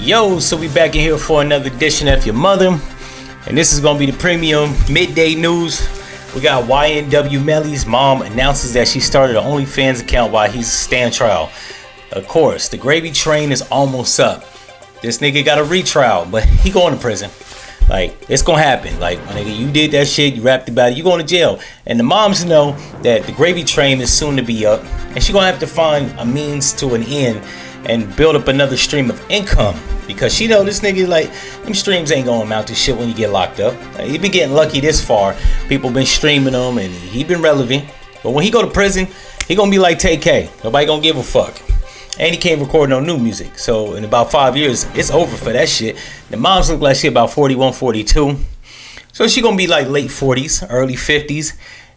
Yo, so we back in here for another edition of F-ya-Motha, and this is gonna be the premium midday news. We got YNW Melly's mom announces that she started an OnlyFans account while he's stand trial. Of course, the gravy train is almost up. This nigga got a retrial, but he going to prison. Like, it's gonna happen. Like, my nigga, you did that shit, you rapped about it, you going to jail. And the moms know that the gravy train is soon to be up, and she gonna have to find a means to an end and build up another stream of income, because she know this nigga, like, them streams ain't gonna amount to shit when you get locked up. He been getting lucky this far. People been streaming him and he been relevant. But when he go to prison, he gonna be like TK. Nobody gonna give a fuck. And he can't record no new music. So in about 5 years, it's over for that shit. The moms look like she about 41, 42. So she gonna be like late 40s, early 50s.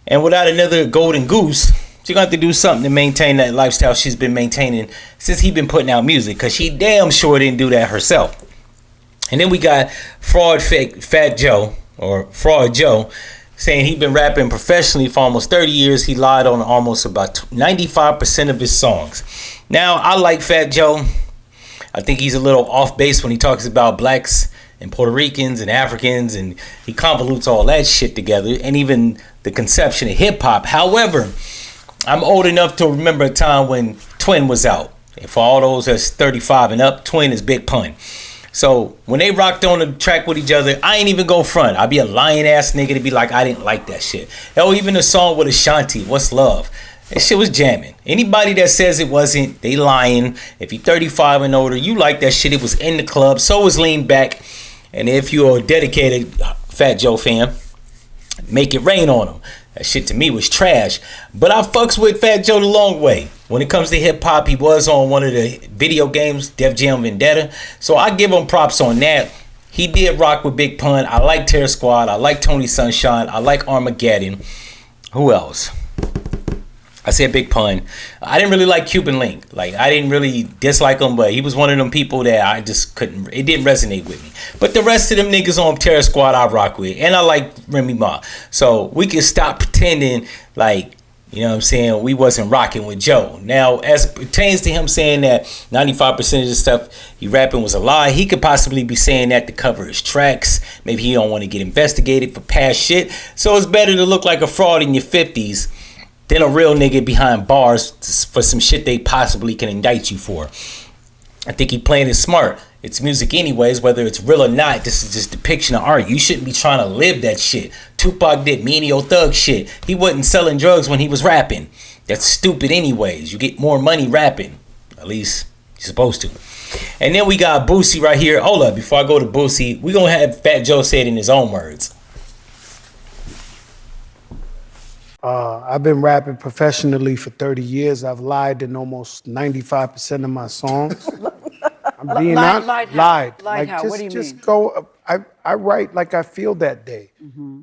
And without another golden goose, she gonna have to do something to maintain that lifestyle she's been maintaining since he been putting out music, because she damn sure didn't do that herself. And then we got Fraud Joe saying he been rapping professionally for almost 30 years. He lied on almost about 95% of his songs. Now, I like Fat Joe. I think he's a little off base when he talks about blacks and Puerto Ricans and Africans, and he convolutes all that shit together, and even the conception of hip hop. However, I'm old enough to remember a time when Twin was out. And for all those that's 35 and up, Twin is Big Pun. So when they rocked on the track with each other, I ain't even go front. I'd be a lying ass nigga to be like, I didn't like that shit. Hell, even the song with Ashanti, What's Love? That shit was jamming. Anybody that says it wasn't, they lying. If you're 35 and older, you like that shit. It was in the club. So was Lean Back. And if you're a dedicated Fat Joe fan, Make It Rain on him. That shit to me was trash. But I fucks with Fat Joe the long way. When it comes to hip hop, he was on one of the video games, Def Jam Vendetta. So I give him props on that. He did rock with Big Pun. I like Terror Squad. I like Tony Sunshine. I like Armageddon. Who else? I said Big Pun. I didn't really like Cuban Link. Like, I didn't really dislike him, but he was one of them people that I just couldn't, it didn't resonate with me. But the rest of them niggas on Terror Squad I rock with. And I like Remy Ma. So we can stop pretending like, you know what I'm saying, we wasn't rocking with Joe. Now, as it pertains to him saying that 95% of the stuff he rapping was a lie, he could possibly be saying that to cover his tracks. Maybe he don't want to get investigated for past shit. So it's better to look like a fraud in your 50s than a real nigga behind bars for some shit they possibly can indict you for. I think he playing it smart. It's music anyways, whether it's real or not. This is just depiction of art. You shouldn't be trying to live that shit. Tupac did menial thug shit. He wasn't selling drugs when he was rapping. That's stupid anyways. You get more money rapping. At least you're supposed to. And then we got Boosie right here. Hold up, before I go to Boosie, we're going to have Fat Joe say it in his own words. I've been rapping professionally for 30 years. I've lied in almost 95% of my songs. I'm being honest. Lied. Like how? What do you just mean? go. I write like I feel that day.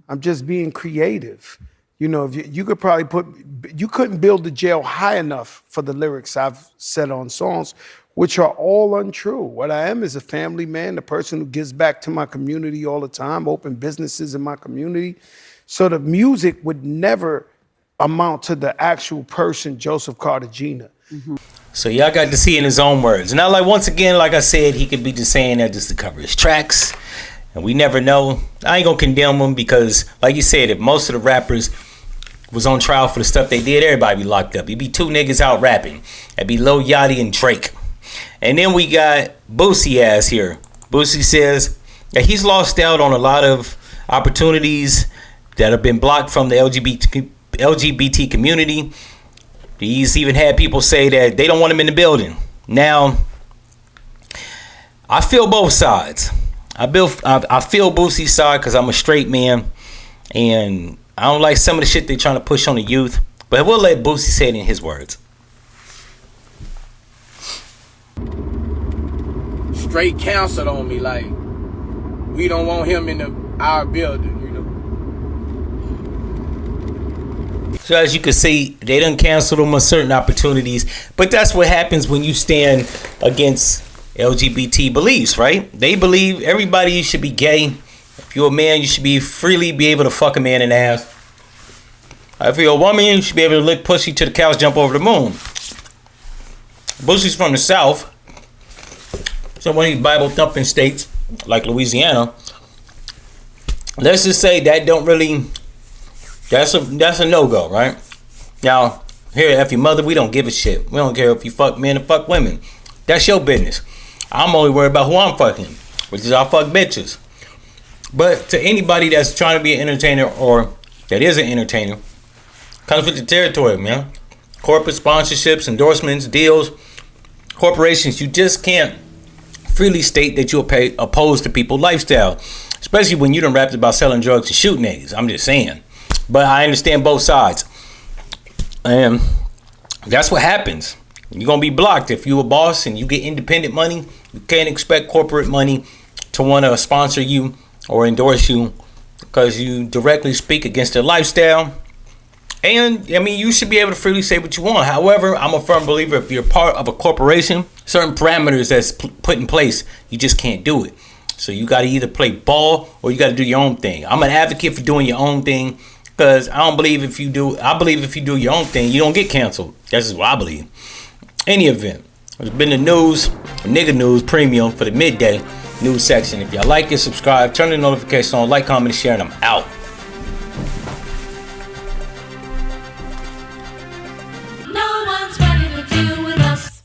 I'm just being creative. You know, if you could probably you couldn't build the jail high enough for the lyrics I've said on songs, which are all untrue. What I am is a family man, a person who gives back to my community all the time, open businesses in my community. So the music would never amount to the actual person, Joseph Cartagena. So y'all got to see in his own words. Now, like, once again, like I said, he could be just saying that just to cover his tracks. And we never know. I ain't gonna condemn him because, like you said, if most of the rappers was on trial for the stuff they did, everybody be locked up. It'd be two niggas out rapping. It'd be Lil Yachty and Drake. And then we got Boosie ass here. Boosie says that he's lost out on a lot of opportunities that have been blocked from the LGBT community. He's even had people say that they don't want him in the building. Now, I feel both sides. I feel Boosie's side because I'm a straight man, and I don't like some of the shit they're trying to push on the youth. But we'll let Boosie say it in his words. Straight canceled on me, like, we don't want him in our building. So as you can see, they done canceled them on certain opportunities. But that's what happens when you stand against LGBT beliefs, right? They believe everybody should be gay. If you're a man, you should freely be able to fuck a man in the ass. If you're a woman, you should be able to lick pussy to the cows jump over the moon. Boosie's from the South. some of these Bible thumping states like Louisiana, let's just say that don't really, that's a no-go, right? Now, here at F-ya-Motha, we don't give a shit. We don't care if you fuck men or fuck women. That's your business. I'm only worried about who I'm fucking, which is I fuck bitches. But to anybody that's trying to be an entertainer or that is an entertainer, comes with the territory, man. Corporate sponsorships, endorsements, deals, corporations, you just can't freely state that you're opposed to people's lifestyle, especially when you done rapped about selling drugs and shooting niggas. I'm just saying. But I understand both sides. And that's what happens. You're going to be blocked. If you're a boss and you get independent money, you can't expect corporate money to want to sponsor you or endorse you because you directly speak against their lifestyle. And, I mean, you should be able to freely say what you want. However, I'm a firm believer if you're part of a corporation, certain parameters that's put in place, you just can't do it. So you got to either play ball or you got to do your own thing. I'm an advocate for doing your own thing because I believe if you do your own thing, you don't get canceled. That's just what I believe. Any event, it's been the news, nigga news premium for the midday news section. If y'all like it, subscribe, turn the notification on, like, comment, and share, and I'm out.